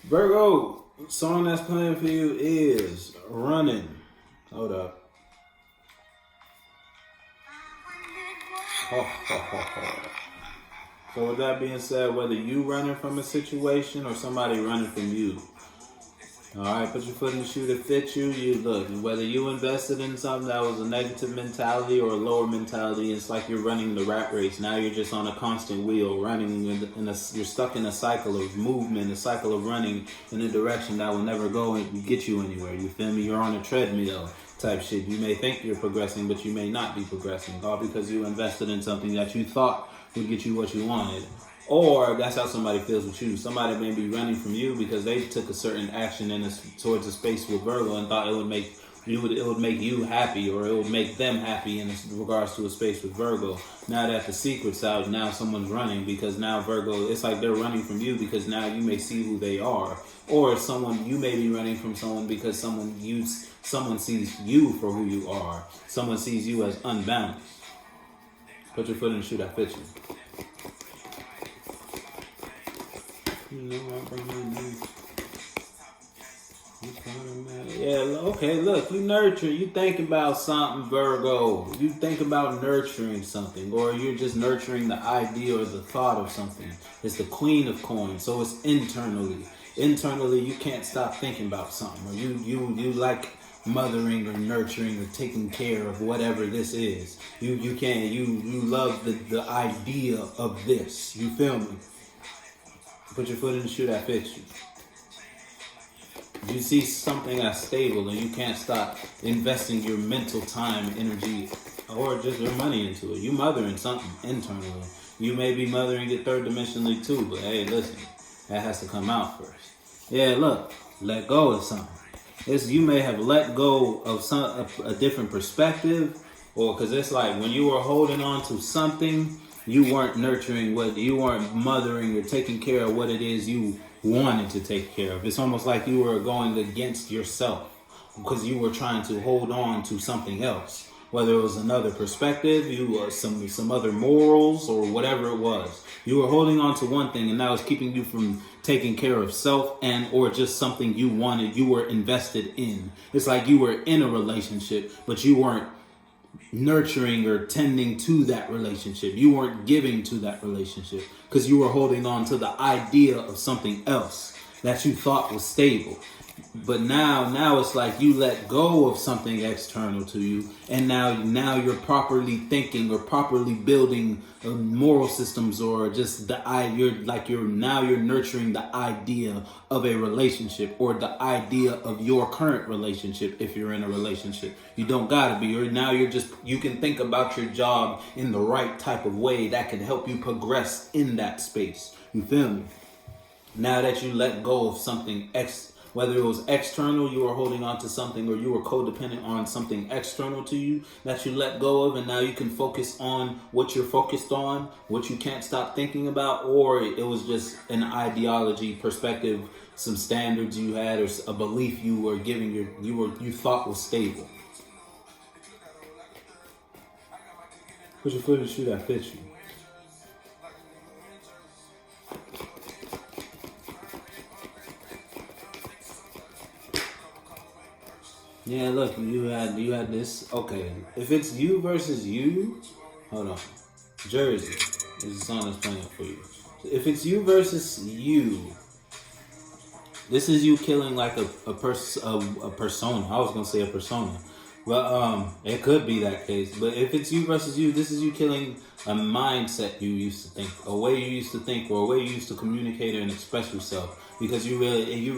Virgo, song that's playing for you is Running. Hold up. Ho, ho, ho, ho. So with that being said, whether you running from a situation or somebody running from you, all right, put your foot in the shoe that fits you. You look, whether you invested in something that was a negative mentality or a lower mentality, it's like you're running the rat race. Now you're just on a constant wheel, running you're stuck in a cycle of movement, a cycle of running in a direction that will never go and get you anywhere. You feel me? You're on a treadmill type shit. You may think you're progressing, but you may not be progressing, all because you invested in something that you thought would get you what you wanted. Or that's how somebody feels with you. Somebody may be running from you because they took a certain action towards a space with Virgo and thought it would make you happy, or it would make them happy in regards to a space with Virgo. Now that the secret's out, now someone's running because now Virgo, it's like they're running from you because now you may see who they are. Or you may be running from someone because someone sees you for who you are. Someone sees you as unbalanced. Put your foot in the shoe that fits you. Yeah, okay, look, you nurture, you think about something, Virgo. You think about nurturing something, or you're just nurturing the idea or the thought of something. It's the Queen of Coins, so it's internally. Internally, you can't stop thinking about something, or you like mothering or nurturing or taking care of whatever this is. You love the idea of this. You feel me? Put your foot in the shoe that fits you. You see something that's stable and you can't stop investing your mental time, energy, or just your money into it. You mothering something internally. You may be mothering it third dimensionally too, but hey, listen, that has to come out first. Yeah, look, let go of something. You may have let go of a different perspective, or because it's like when you were holding on to something, you weren't nurturing you weren't mothering or taking care of what it is you wanted to take care of. It's almost like you were going against yourself because you were trying to hold on to something else. Whether it was another perspective, some other morals, or whatever it was. You were holding on to one thing and that was keeping you from taking care of self or just something you wanted, you were invested in. It's like you were in a relationship, but you weren't nurturing or tending to that relationship. You weren't giving to that relationship because you were holding on to the idea of something else that you thought was stable. But now it's like you let go of something external to you, and now you're properly thinking or properly building moral systems, or just you're nurturing the idea of a relationship, or the idea of your current relationship. If you're in a relationship, you don't gotta be. Or now you can think about your job in the right type of way that can help you progress in that space. You feel me? Now that you let go of something whether it was external, you were holding on to something, or you were codependent on something external to you that you let go of, and now you can focus on what you're focused on, what you can't stop thinking about, or it was just an ideology, perspective, some standards you had, or a belief you were giving you thought was stable. Put your foot in the shoe that fits you. Yeah, look, you had this. Okay, if it's you versus you, hold on. Jersey is the song that's playing for you. If it's you versus you, this is you killing like a persona. I was gonna say a persona, but it could be that case. But if it's you versus you, this is you killing a mindset you used to think, a way you used to think, or a way you used to communicate and express yourself. Because you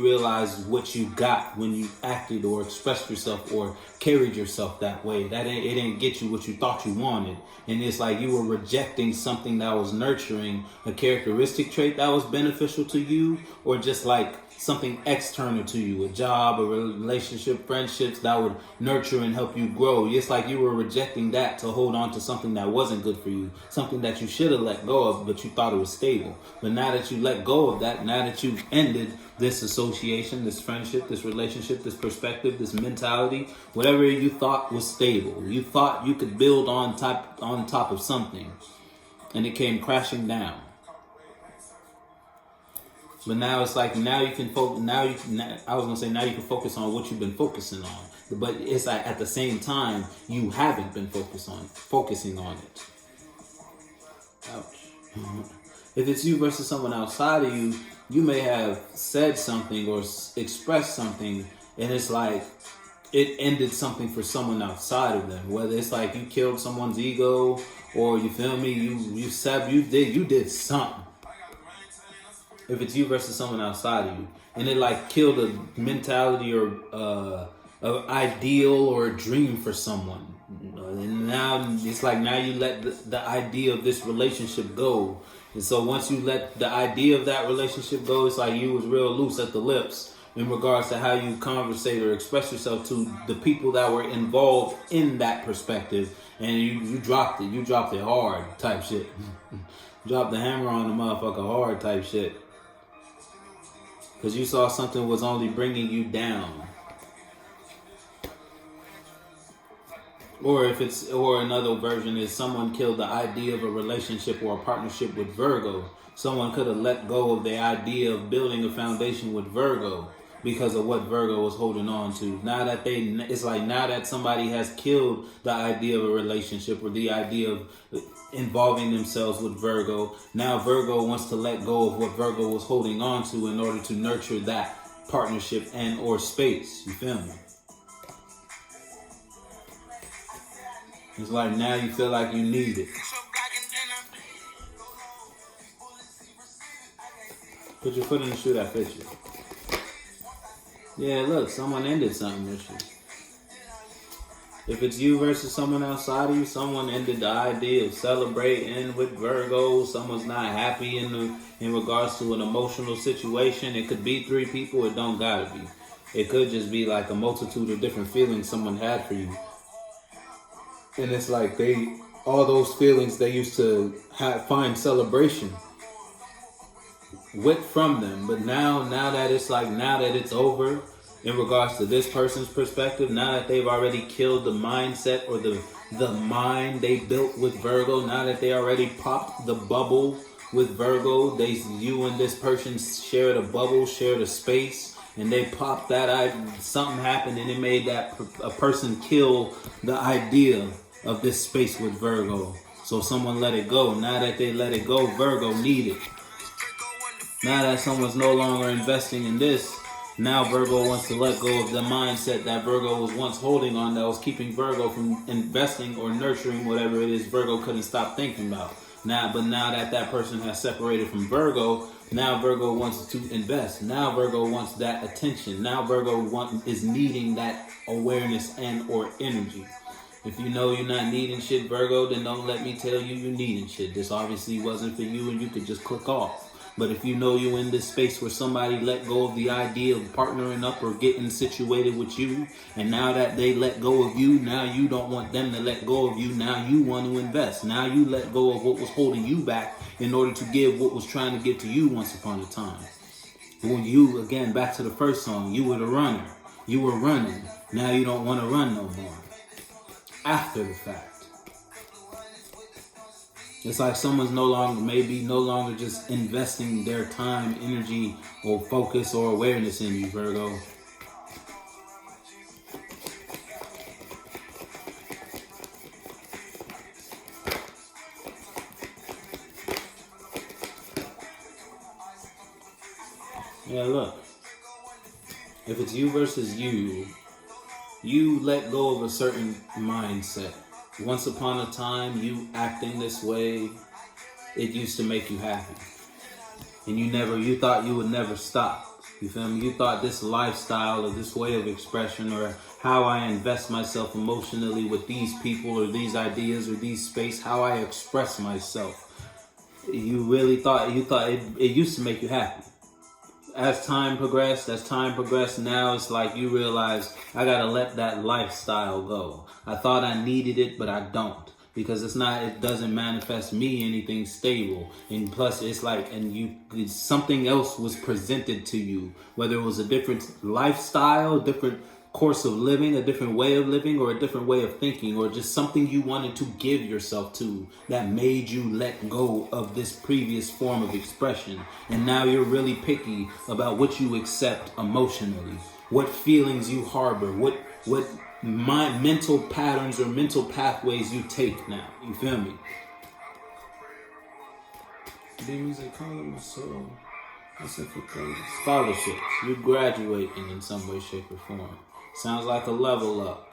realize what you got when you acted or expressed yourself or carried yourself that way. It didn't get you what you thought you wanted. And it's like you were rejecting something that was nurturing, a characteristic trait that was beneficial to you, or just like something external to you, a job, a relationship, friendships that would nurture and help you grow. It's like you were rejecting that to hold on to something that wasn't good for you, something that you should have let go of, but you thought it was stable. But now that you let go of that, now that you've ended this association, this friendship, this relationship, this perspective, this mentality, whatever you thought was stable, you thought you could build on top of something, and it came crashing down. But now it's like now you can focus. I was gonna say now you can focus on what you've been focusing on. But it's like at the same time you haven't been focusing on it. Ouch. If it's you versus someone outside of you, you may have said something or expressed something, and it's like it ended something for someone outside of them. Whether it's like you killed someone's ego, or you feel me, you did something. If it's you versus someone outside of you, and it like killed a mentality or an ideal or a dream for someone, and now it's like now you let the idea of this relationship go. And so once you let the idea of that relationship go, it's like you was real loose at the lips in regards to how you conversate or express yourself to the people that were involved in that perspective, and you dropped it. You dropped it hard type shit. Dropped the hammer on the motherfucker hard type shit. Because you saw something was only bringing you down. Or another version is someone killed the idea of a relationship or a partnership with Virgo. Someone could have let go of the idea of building a foundation with Virgo because of what Virgo was holding on to. Now that somebody has killed the idea of a relationship or the idea of involving themselves with Virgo, now Virgo wants to let go of what Virgo was holding on to in order to nurture that partnership and or space. You feel me? It's like now you feel like you need it. Put your foot in the shoe that fits you. Yeah, look, someone ended something with you. If it's you versus someone outside of you, someone ended the idea of celebrating with Virgo. Someone's not happy in regards to an emotional situation. It could be 3 people. It don't gotta be. It could just be like a multitude of different feelings someone had for you. And it's like all those feelings they used to find celebration from them. But now that it's over, in regards to this person's perspective, now that they've already killed the mindset or the mind they built with Virgo, now that they already popped the bubble with Virgo, you and this person shared a bubble, shared a space, and they popped that. Something happened and it made a person kill the idea of this space with Virgo. So someone let it go. Now that they let it go, Virgo need it. Now that someone's no longer investing in this, now Virgo wants to let go of the mindset that Virgo was once holding on that was keeping Virgo from investing or nurturing whatever it is Virgo couldn't stop thinking about. But now that person has separated from Virgo, now Virgo wants to invest. Now Virgo wants that attention. Now Virgo is needing that awareness and or energy. If you know you're not needing shit, Virgo, then don't let me tell you you're needing shit. This obviously wasn't for you and you could just click off. But if you know you're in this space where somebody let go of the idea of partnering up or getting situated with you, and now that they let go of you, now you don't want them to let go of you. Now you want to invest. Now you let go of what was holding you back in order to give what was trying to get to you once upon a time. When you, again, back to the first song, you were the runner. You were running. Now you don't want to run no more. After the fact. It's like someone's no longer just investing their time, energy, or focus or awareness in you, Virgo. Yeah, look. If it's you versus you let go of a certain mindset. Once upon a time, you acting this way, it used to make you happy. And you thought you would never stop. You feel me? You thought this lifestyle or this way of expression or how I invest myself emotionally with these people or these ideas or these space, how I express myself. You really thought it used to make you happy. As time progressed, now it's like you realize I gotta let that lifestyle go. I thought I needed it, but I don't. Because it doesn't manifest me anything stable. And plus it's like, something else was presented to you. Whether it was a different lifestyle, different course of living, a different way of living, or a different way of thinking, or just something you wanted to give yourself to that made you let go of this previous form of expression. And now you're really picky about what you accept emotionally, what feelings you harbor, what mental patterns or mental pathways you take now. You feel me? Demons, they call it my soul. Scholarships. You're graduating in some way, shape, or form. Sounds like a level up.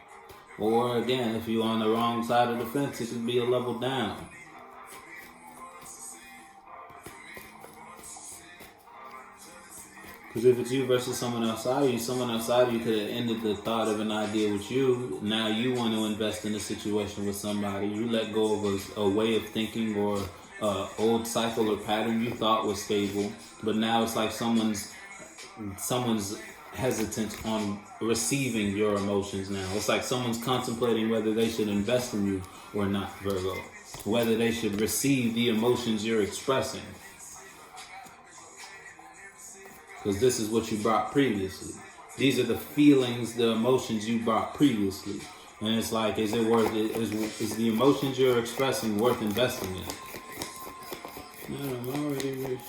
Or again, if you're on the wrong side of the fence, it could be a level down. Because if it's you versus someone outside of you could have ended the thought of an idea with you. Now you want to invest in a situation with somebody. You let go of a way of thinking or old cycle or pattern you thought was stable, but now it's like someone's hesitant on receiving your emotions now. It's like someone's contemplating whether they should invest in you or not, Virgo. Whether they should receive the emotions you're expressing. Because this is what you brought previously. These are the feelings, the emotions you brought previously. And it's like, is it worth it? Is the emotions you're expressing worth investing in? No, I'm already rich.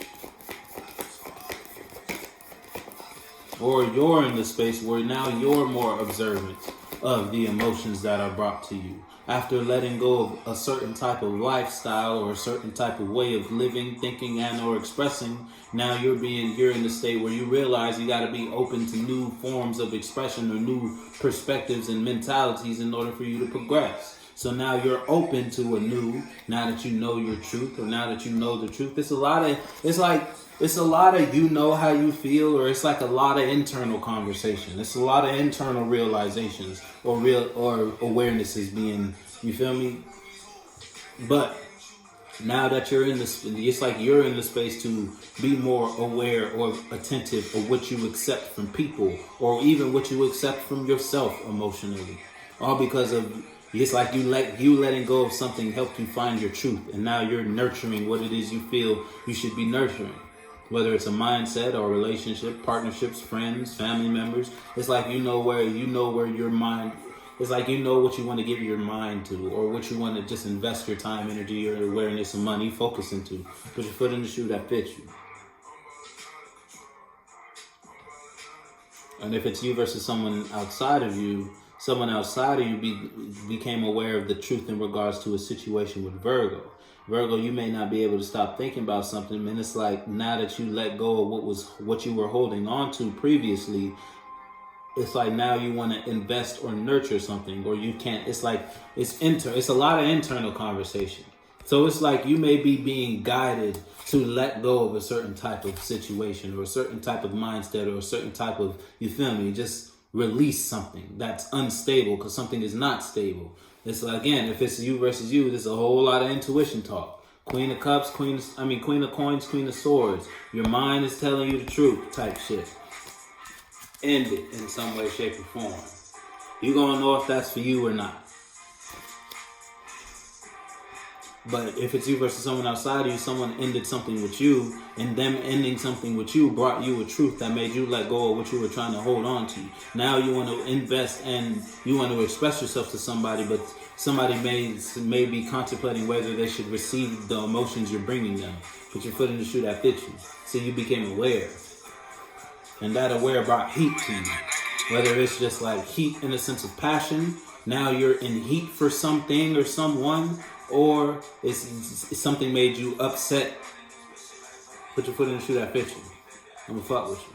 Or you're in the space where now you're more observant of the emotions that are brought to you. After letting go of a certain type of lifestyle or a certain type of way of living, thinking, and or expressing, now you're in the state where you realize you got to be open to new forms of expression or new perspectives and mentalities in order for you to progress. So now you're open to now that you know your truth, or now that you know the truth. It's a lot of you know how you feel, or it's like a lot of internal conversation. It's a lot of internal realizations or awarenesses being, you feel me? But now that you're in this, it's like you're in the space to be more aware or attentive of what you accept from people, or even what you accept from yourself emotionally. All because of, it's like you letting go of something helped you find your truth, and now you're nurturing what it is you feel you should be nurturing. Whether it's a mindset or relationship, partnerships, friends, family members. It's like you know where your mind, it's like you know what you want to give your mind to, or what you want to just invest your time, energy, your awareness, and money, focus into. Put your foot in the shoe that fits you. And if it's you versus someone outside of you became aware of the truth in regards to a situation with Virgo. Virgo, you may not be able to stop thinking about something, and it's like now that you let go of what you were holding on to previously, it's like now you want to invest or nurture something, or you can't. It's like it's a lot of internal conversation. So it's like you may be being guided to let go of a certain type of situation, or a certain type of mindset, or a certain type of, you feel me, just release something that's unstable, because something is not stable. It's like, again, if it's you versus you, there's a whole lot of intuition talk. Queen of Cups, Queen of Coins, Queen of Swords. Your mind is telling you the truth type shit. End it in some way, shape, or form. You're gonna know if that's for you or not. But if it's you versus someone outside of you, someone ended something with you, and them ending something with you brought you a truth that made you let go of what you were trying to hold on to. Now you want to invest and you want to express yourself to somebody, but somebody may be contemplating whether they should receive the emotions you're bringing them. Put your foot in the shoe that fits you. So you became aware. And that aware brought heat to you. Whether it's just like heat in a sense of passion, now you're in heat for something or someone, or it's something made you upset. Put your foot in the shoe that fits you. I'm gonna fuck with you.